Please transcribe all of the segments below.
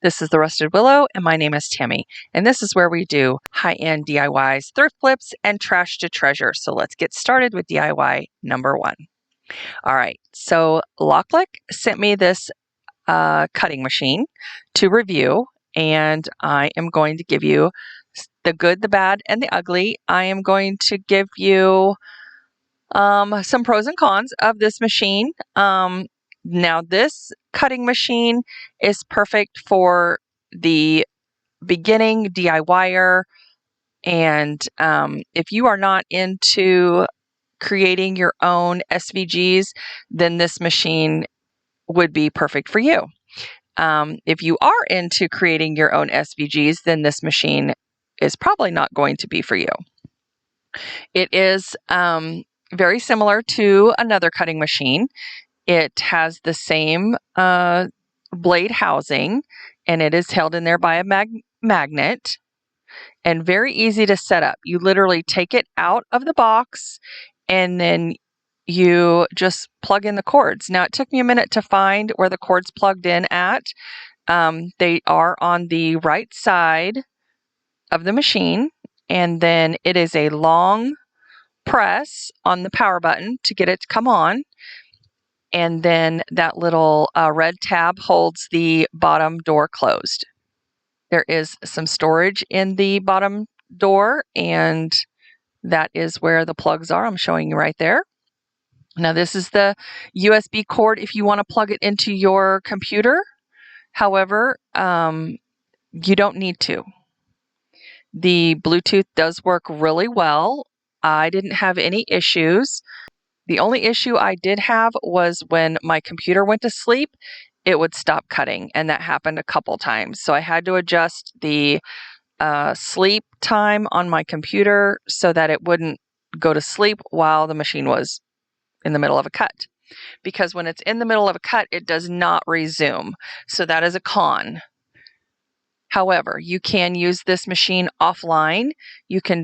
This is the Rusted Willow, and my name is Tammy. And this is where we do high-end DIYs, thrift flips, and trash to treasure. So let's get started with DIY number 1. All right, so LOKLiK sent me this cutting machine to review, and I am going to give you the good, the bad, and the ugly. I am going to give you some pros and cons of this machine. Now, this cutting machine is perfect for the beginning DIYer, and if you are not into creating your own SVGs, then this machine would be perfect for you. If you are into creating your own SVGs, then this machine is probably not going to be for you. It is very similar to another cutting machine. It has the same blade housing, and it is held in there by a magnet, and very easy to set up. You literally take it out of the box, and then you just plug in the cords. Now, it took me a minute to find where the cords plugged in at. They are on the right side of the machine, and then it is a long press on the power button to get it to come on. And then that little red tab holds the bottom door closed. There is some storage in the bottom door, and that is where the plugs are. I'm showing you right there. Now, this is the USB cord if you want to plug it into your computer. However, you don't need to. The Bluetooth does work really well. I didn't have any issues. The only issue I did have was when my computer went to sleep, it would stop cutting, and that happened a couple times. So I had to adjust the sleep time on my computer so that it wouldn't go to sleep while the machine was in the middle of a cut. Because when it's in the middle of a cut, it does not resume. So that is a con. However, you can use this machine offline. You can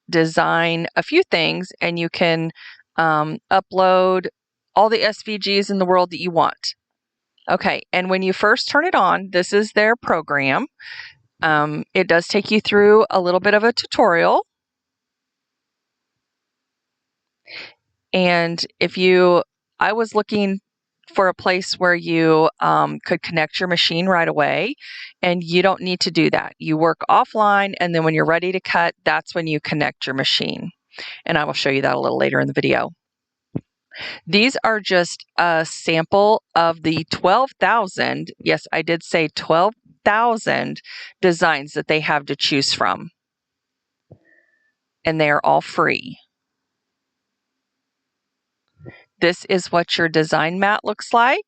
design a few things, and you can upload all the SVGs in the world that you want. Okay, and when you first turn it on, this is their program. It does take you through a little bit of a tutorial. And I was looking for a place where you could connect your machine right away, and you don't need to do that. You work offline, and then when you're ready to cut, that's when you connect your machine. And I will show you that a little later in the video. These are just a sample of the 12,000, yes, I did say 12,000 designs that they have to choose from. And they are all free. This is what your design mat looks like.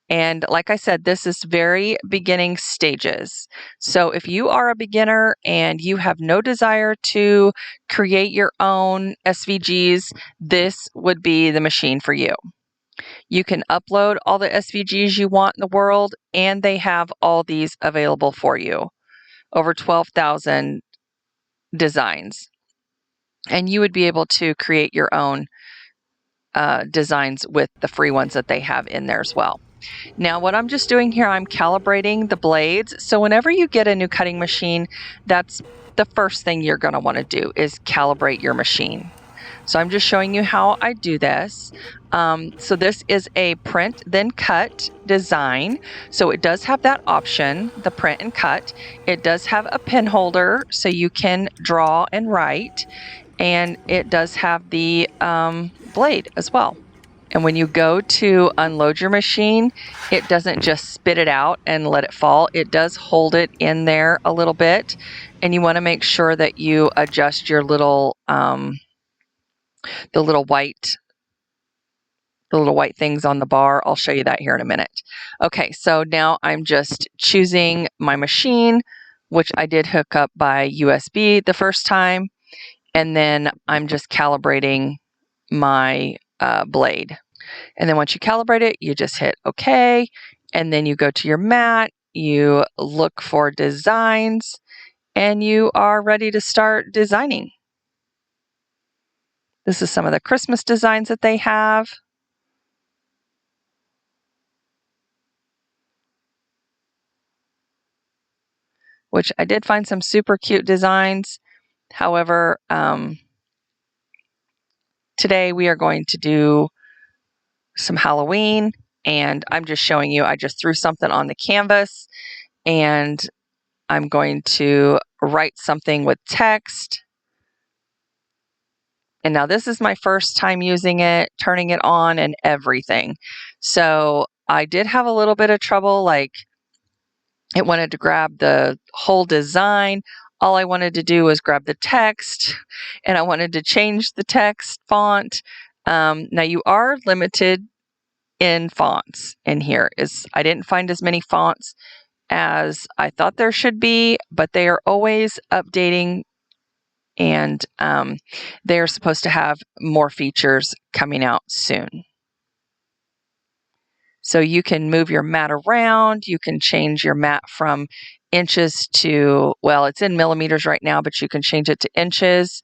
And like I said, this is very beginning stages. So if you are a beginner and you have no desire to create your own SVGs, this would be the machine for you. You can upload all the SVGs you want in the world, and they have all these available for you. Over 12,000 designs. And you would be able to create your own designs with the free ones that they have in there as well. Now, what I'm just doing here, I'm calibrating the blades. So whenever you get a new cutting machine, that's the first thing you're going to want to do is calibrate your machine. So I'm just showing you how I do this. So this is a print then cut design. So it does have that option, the print and cut. It does have a pen holder so you can draw and write. And it does have the blade as well. And when you go to unload your machine, it doesn't just spit it out and let it fall. It does hold it in there a little bit. And you want to make sure that you adjust your little, the little white things on the bar. I'll show you that here in a minute. Okay, so now I'm just choosing my machine, which I did hook up by USB the first time. And then I'm just calibrating my blade. And then once you calibrate it, you just hit OK. And then you go to your mat, you look for designs, and you are ready to start designing. This is some of the Christmas designs that they have. which I did find some super cute designs. However, today we are going to do some Halloween, and I'm just showing you, I just threw something on the canvas, and I'm going to write something with text. And now this is my first time using it, turning it on and everything. So I did have a little bit of trouble, like it wanted to grab the whole design. All I wanted to do was grab the text, and I wanted to change the text font. Now you are limited in fonts in here. I didn't find as many fonts as I thought there should be, but they are always updating, and they are supposed to have more features coming out soon. So you can move your mat around. You can change your mat from inches to, well, it's in millimeters right now, but you can change it to inches.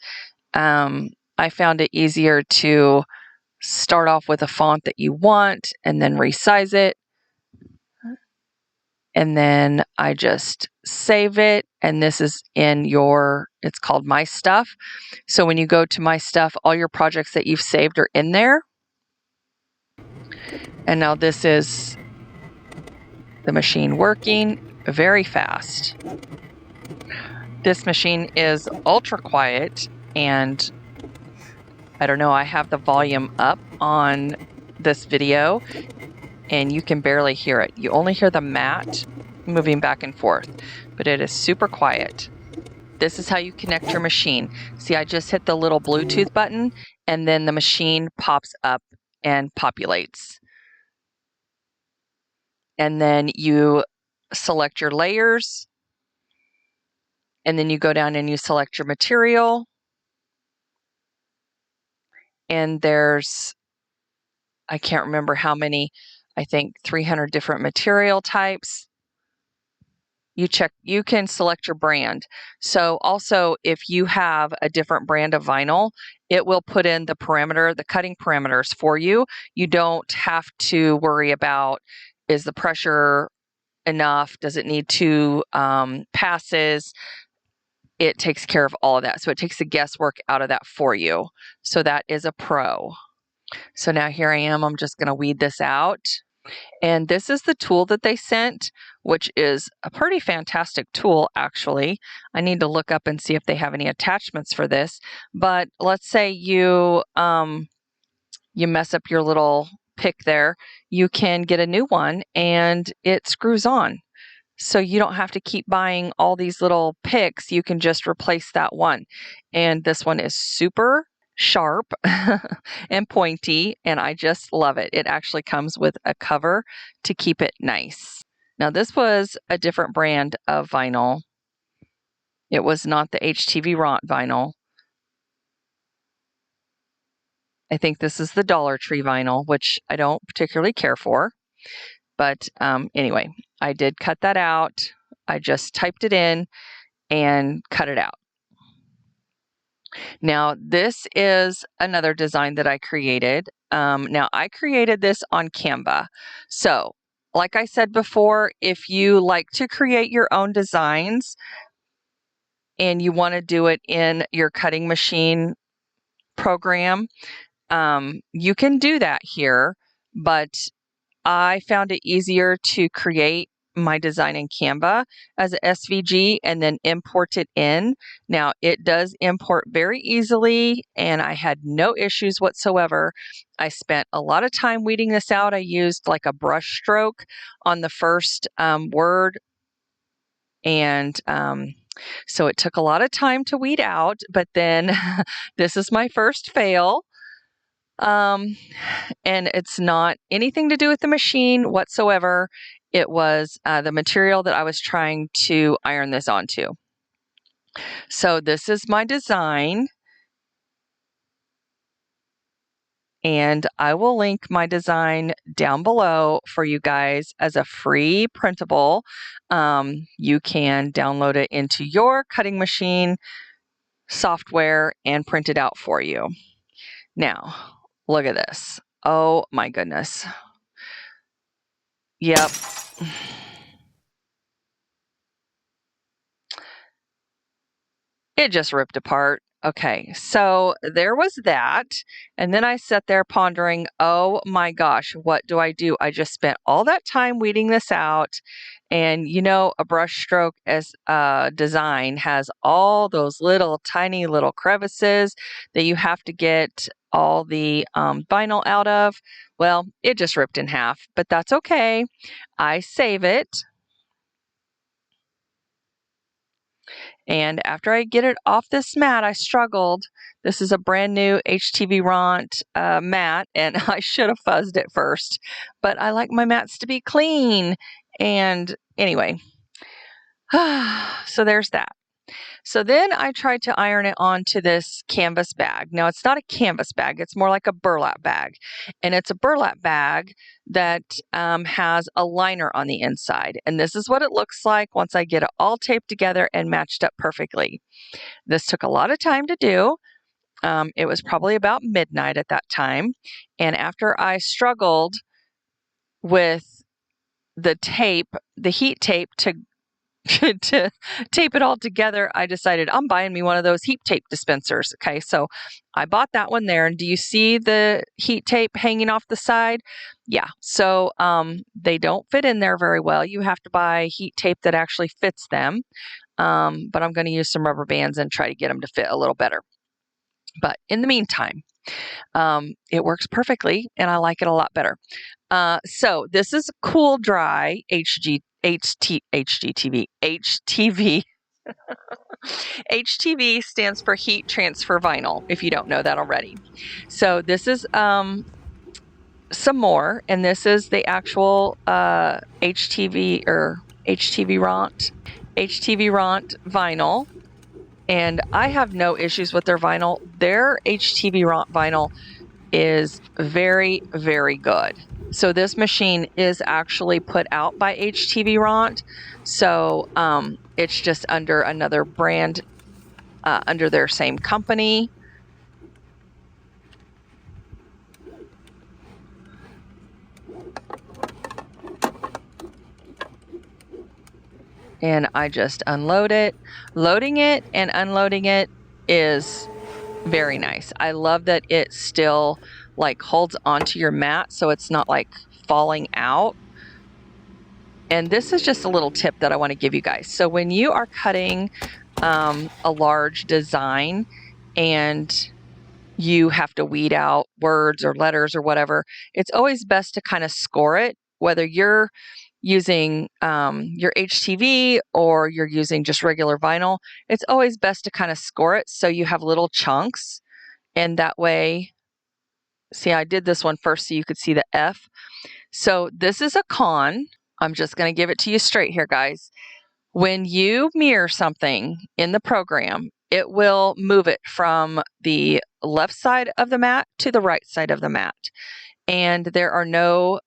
I found it easier to start off with a font that you want and then resize it. And then I just save it. And this is in it's called My Stuff. So when you go to My Stuff, all your projects that you've saved are in there. And now this is the machine working very fast. This machine is ultra quiet, and I don't know, I have the volume up on this video and you can barely hear it. You only hear the mat moving back and forth, but it is super quiet. This is how you connect your machine. See, I just hit the little Bluetooth button and then the machine pops up and populates. And then you select your layers, and then you go down and you select your material. And there's, I can't remember how many, I think 300 different material types. You can select your brand. So also, if you have a different brand of vinyl, it will put in the cutting parameters for you. You don't have to worry about, is the pressure enough? Does it need 2 passes? It takes care of all of that. So it takes the guesswork out of that for you. So that is a pro. So now here I am, I'm just gonna weed this out. And this is the tool that they sent, which is a pretty fantastic tool, actually. I need to look up and see if they have any attachments for this. But let's say you mess up your little pick there, you can get a new one and it screws on. So you don't have to keep buying all these little picks. You can just replace that one. And this one is super sharp and pointy, and I just love it. It actually comes with a cover to keep it nice. Now, this was a different brand of vinyl. It was not the HTV Ront vinyl. I think this is the Dollar Tree vinyl, which I don't particularly care for. But anyway, I did cut that out. I just typed it in and cut it out. Now, this is another design that I created. Now, I created this on Canva. So, like I said before, if you like to create your own designs and you want to do it in your cutting machine program, you can do that here. But I found it easier to create my design in Canva as a SVG and then import it in. Now, it does import very easily, and I had no issues whatsoever. I spent a lot of time weeding this out. I used like a brush stroke on the first word, and so it took a lot of time to weed out, but then this is my first fail. And it's not anything to do with the machine whatsoever. It was the material that I was trying to iron this onto. So this is my design. And I will link my design down below for you guys as a free printable. You can download it into your cutting machine software and print it out for you. Now, look at this. Oh my goodness. Yep. it just ripped apart. Okay, so there was that. And then I sat there pondering, oh my gosh, what do I do? I just spent all that time weeding this out. And you know, a brush stroke as design has all those little tiny little crevices that you have to get all the vinyl out of. Well, it just ripped in half, but that's okay. I save it. And after I get it off this mat, I struggled. This is a brand new HTV Ront mat, and I should have fuzzed it first, but I like my mats to be clean. And anyway, so there's that. So then I tried to iron it onto this canvas bag. Now it's not a canvas bag, it's more like a burlap bag. And it's a burlap bag that has a liner on the inside. And this is what it looks like once I get it all taped together and matched up perfectly. This took a lot of time to do. It was probably about midnight at that time. And after I struggled with the tape, the heat tape to tape it all together, I decided I'm buying me one of those heat tape dispensers. Okay, so I bought that one there. And do you see the heat tape hanging off the side? Yeah, so they don't fit in there very well. You have to buy heat tape that actually fits them. But I'm going to use some rubber bands and try to get them to fit a little better. But in the meantime, it works perfectly and I like it a lot better. So this is Cool Dry HTV. HTV stands for Heat Transfer Vinyl, if you don't know that already. So this is some more, and this is the actual HTV or HTV Ront vinyl. And I have no issues with their vinyl. Their HTV Ront vinyl is very, very good. So this machine is actually put out by HTV Ront. So it's just under another brand, under their same company. And I just unload it. Loading it and unloading it is very nice. I love that it still like holds onto your mat so it's not like falling out. And this is just a little tip that I want to give you guys. So when you are cutting a large design and you have to weed out words or letters or whatever, it's always best to kind of score it, whether you're using your HTV or you're using just regular vinyl. It's always best to kind of score it so you have little chunks. And that way, see, I did this one first so you could see the F. So this is a con. I'm just going to give it to you straight here, guys. When you mirror something in the program, it will move it from the left side of the mat to the right side of the mat. And there are no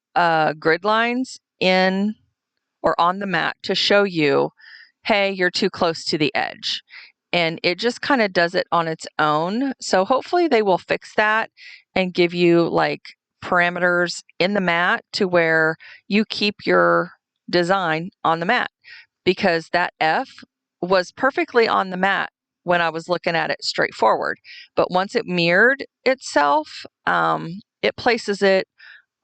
grid lines in or on the mat to show you, hey, you're too close to the edge. And it just kind of does it on its own. So hopefully they will fix that and give you like parameters in the mat to where you keep your design on the mat, because that F was perfectly on the mat when I was looking at it straightforward. But once it mirrored itself, it places it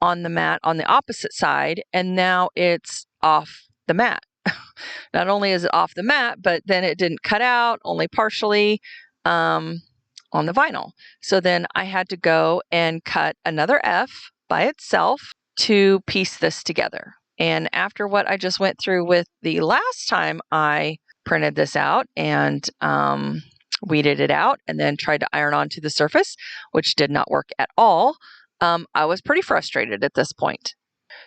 on the mat on the opposite side, and now it's off the mat. Not only is it off the mat, but then it didn't cut out, only partially on the vinyl. So then I had to go and cut another F by itself to piece this together. And after what I just went through with the last time I printed this out and weeded it out and then tried to iron onto the surface, which did not work at all, I was pretty frustrated at this point.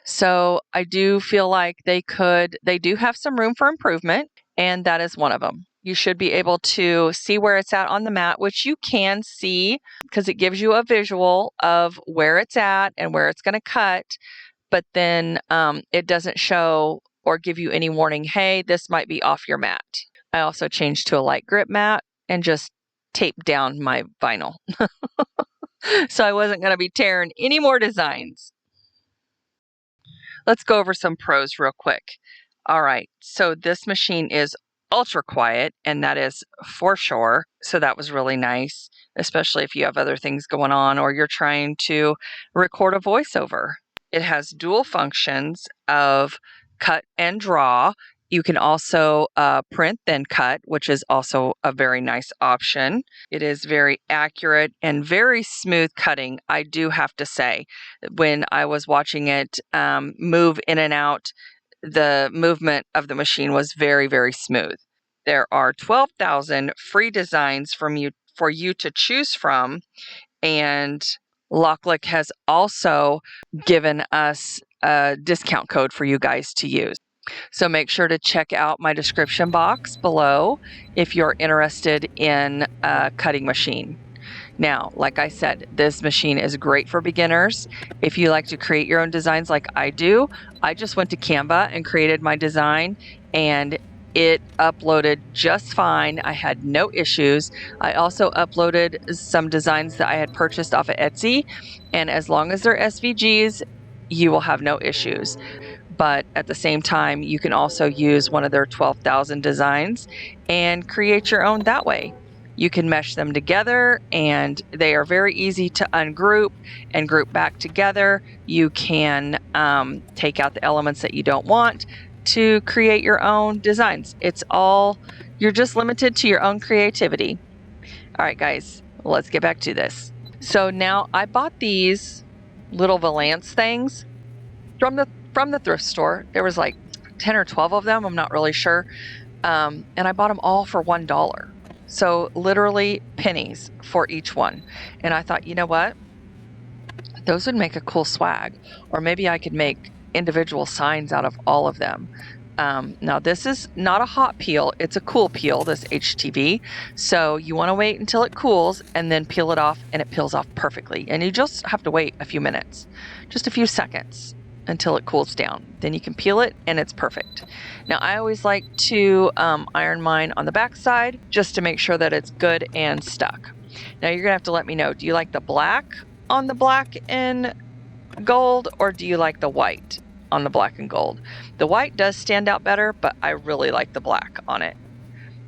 So I do feel like they do have some room for improvement, and that is one of them. You should be able to see where it's at on the mat, which you can see because it gives you a visual of where it's at and where it's going to cut. But then it doesn't show or give you any warning, hey, this might be off your mat. I also changed to a light grip mat and just taped down my vinyl. So I wasn't going to be tearing any more designs. Let's go over some pros real quick. All right, so this machine is ultra quiet, and that is for sure. So that was really nice, especially if you have other things going on or you're trying to record a voiceover. It has dual functions of cut and draw. You can also print then cut, which is also a very nice option. It is very accurate and very smooth cutting, I do have to say. When I was watching it move in and out, the movement of the machine was very, very smooth. There are 12,000 free designs for you to choose from, and LOKLiK has also given us a discount code for you guys to use. So make sure to check out my description box below if you're interested in a cutting machine. Now, like I said, this machine is great for beginners. If you like to create your own designs like I do, I just went to Canva and created my design, and it uploaded just fine. I had no issues. I also uploaded some designs that I had purchased off of Etsy, and as long as they're SVGs, you will have no issues. But at the same time, you can also use one of their 12,000 designs and create your own that way. You can mesh them together, and they are very easy to ungroup and group back together. You can take out the elements that you don't want to create your own designs. You're just limited to your own creativity. All right, guys, let's get back to this. So now I bought these little valance things from the thrift store. There was like 10 or 12 of them. I'm not really sure. And I bought them all for $1. So literally pennies for each one. And I thought, you know what? Those would make a cool swag. Or maybe I could make individual signs out of all of them. Now, this is not a hot peel. It's a cool peel, this HTV. So you want to wait until it cools and then peel it off, and it peels off perfectly. And you just have to wait a few minutes, just a few seconds until it cools down. Then you can peel it and it's perfect. Now, I always like to iron mine on the back side just to make sure that it's good and stuck. Now, you're gonna have to let me know, do you like the black on the black and gold, or do you like the white on the black and gold? The white does stand out better, but I really like the black on it.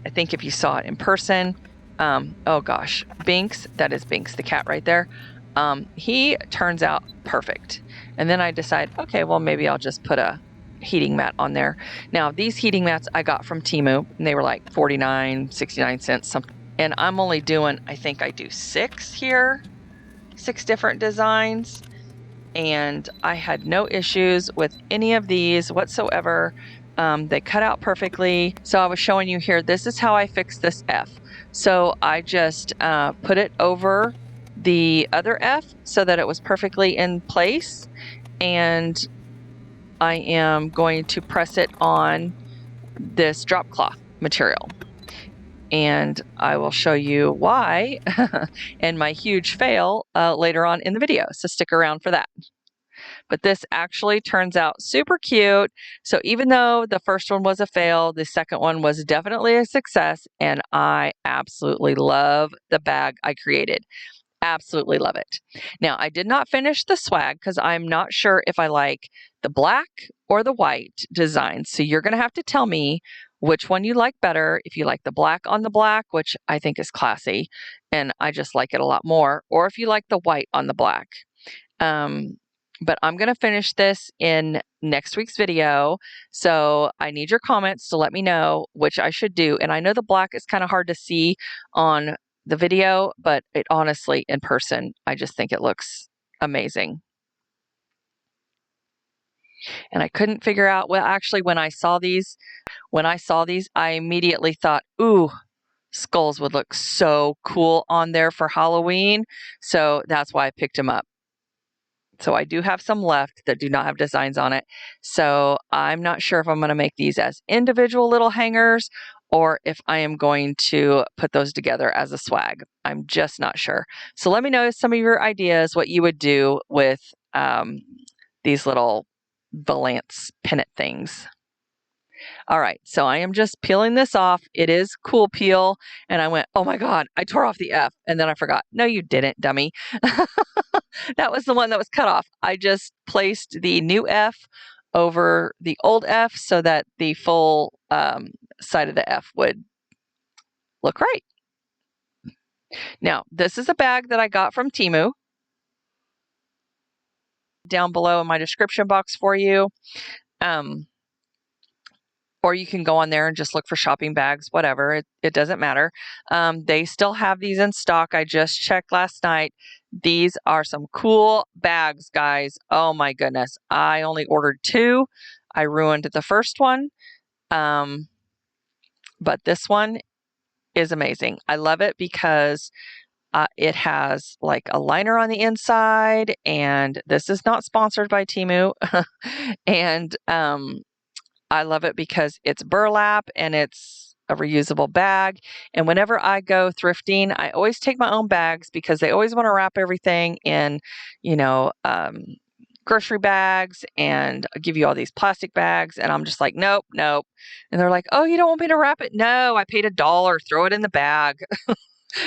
I think if you saw it in person, oh gosh, Binks, that is Binks, the cat right there. He turns out perfect. And then I decide, okay, well, maybe I'll just put a heating mat on there. Now, these heating mats I got from Temu, and they were like 49, 69 cents, something. And I'm only doing, I think I do 6 here, 6 different designs. And I had no issues with any of these whatsoever. They cut out perfectly. So I was showing you here, this is how I fixed this F. So I just put it over the other F so that it was perfectly in place, and I am going to press it on this drop cloth material, and I will show you why and my huge fail later on in the video, so stick around for that. But this actually turns out super cute. So even though the first one was a fail, the second one was definitely a success, and I absolutely love the bag I created. Absolutely love it. Now, I did not finish the swag because I'm not sure if I like the black or the white design. So you're going to have to tell me which one you like better. If you like the black on the black, which I think is classy, and I just like it a lot more, or if you like the white on the black. But I'm going to finish this in next week's video. So I need your comments to let me know which I should do. And I know the black is kind of hard to see on the video, but it honestly, in person, I just think it looks amazing. And I couldn't figure out, well, actually, when I saw these, I immediately thought, ooh, skulls would look so cool on there for Halloween. So that's why I picked them up. So I do have some left that do not have designs on it. So I'm not sure if I'm going to make these as individual little hangers or if I am going to put those together as a swag. I'm just not sure. So let me know some of your ideas, what you would do with these little valance pennant things. All right, so I am just peeling this off. It is cool peel. And I went, oh my God, I tore off the F. And then I forgot. No, you didn't, dummy. That was the one that was cut off. I just placed the new F over the old F so that the full side of the F would look right. Now, this is a bag that I got from Temu. Down below in my description box for you. Or you can go on there and just look for shopping bags, whatever. It doesn't matter. They still have these in stock. I just checked last night. These are some cool bags, guys. Oh my goodness. I only ordered 2. I ruined the first one. But this one is amazing. I love it because it has like a liner on the inside, and this is not sponsored by Temu. And I love it because it's burlap and it's a reusable bag. And whenever I go thrifting, I always take my own bags because they always want to wrap everything in, grocery bags and give you all these plastic bags. And I'm just like, nope, nope. And they're like, oh, you don't want me to wrap it? No, I paid $1. Throw it in the bag.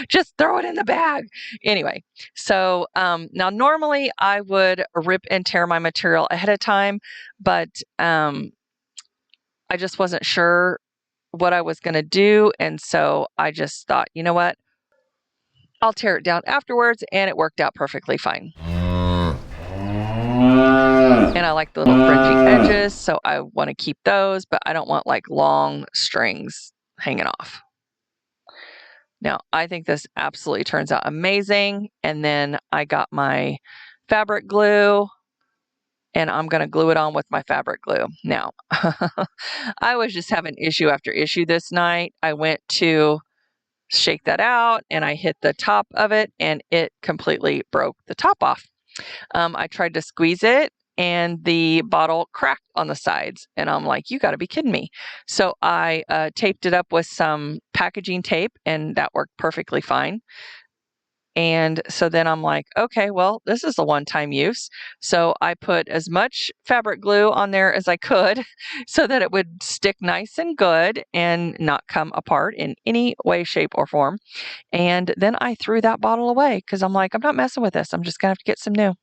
Just throw it in the bag. Anyway, so now normally I would rip and tear my material ahead of time, but I just wasn't sure what I was going to do. And so I just thought, you know what? I'll tear it down afterwards. And it worked out perfectly fine. And I like the little fringy edges, so I want to keep those, but I don't want like long strings hanging off. Now, I think this absolutely turns out amazing. And then I got my fabric glue, and I'm going to glue it on with my fabric glue. Now, I was just having issue after issue this night. I went to shake that out, and I hit the top of it, and it completely broke the top off. I tried to squeeze it, and the bottle cracked on the sides, and I'm like, you got to be kidding me. So I taped it up with some packaging tape, and that worked perfectly fine. And so then I'm like, okay, well, this is a one-time use. So I put as much fabric glue on there as I could so that it would stick nice and good and not come apart in any way, shape, or form. And then I threw that bottle away because I'm like, I'm not messing with this. I'm just going to have to get some new.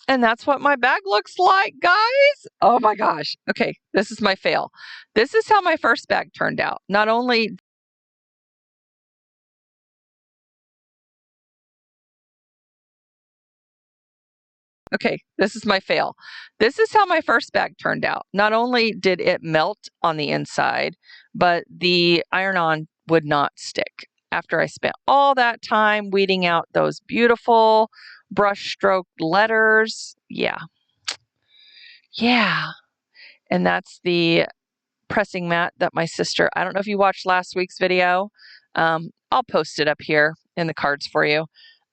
And that's what my bag looks like, guys. Oh my gosh. Okay, this is my fail. This is how my first bag turned out. Not only Okay, this is my fail. This is how my first bag turned out. Not only did it melt on the inside, but the iron-on would not stick. After I spent all that time weeding out those beautiful brush stroke letters. Yeah. And that's the pressing mat that my sister, I don't know if you watched last week's video. I'll post it up here in the cards for you.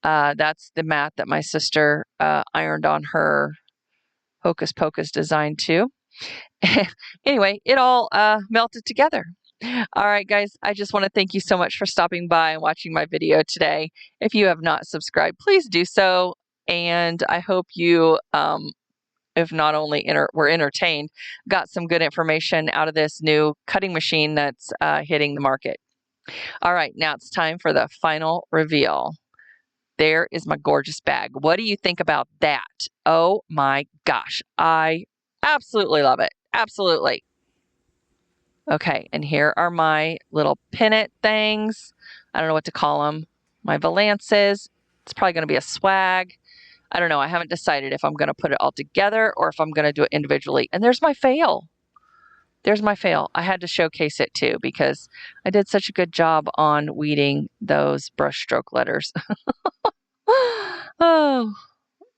That's the mat that my sister ironed on her Hocus Pocus design too. Anyway, it all melted together. All right, guys, I just want to thank you so much for stopping by and watching my video today. If you have not subscribed, please do so. And I hope you, if not only were entertained, got some good information out of this new cutting machine that's hitting the market. All right, now it's time for the final reveal. There is my gorgeous bag. What do you think about that? Oh my gosh, I absolutely love it. Absolutely. Okay, and here are my little pennant things. I don't know what to call them. My valances. It's probably going to be a swag. I don't know. I haven't decided if I'm going to put it all together or if I'm going to do it individually. And there's my fail. There's my fail. I had to showcase it too because I did such a good job on weeding those brush stroke letters. Oh,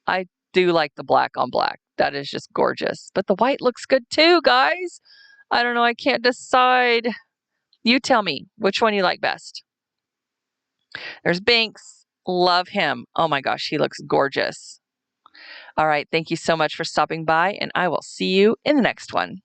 I do like the black on black. That is just gorgeous. But the white looks good too, guys. I don't know. I can't decide. You tell me which one you like best. There's Binks. Love him. Oh my gosh, he looks gorgeous. All right. Thank you so much for stopping by, and I will see you in the next one.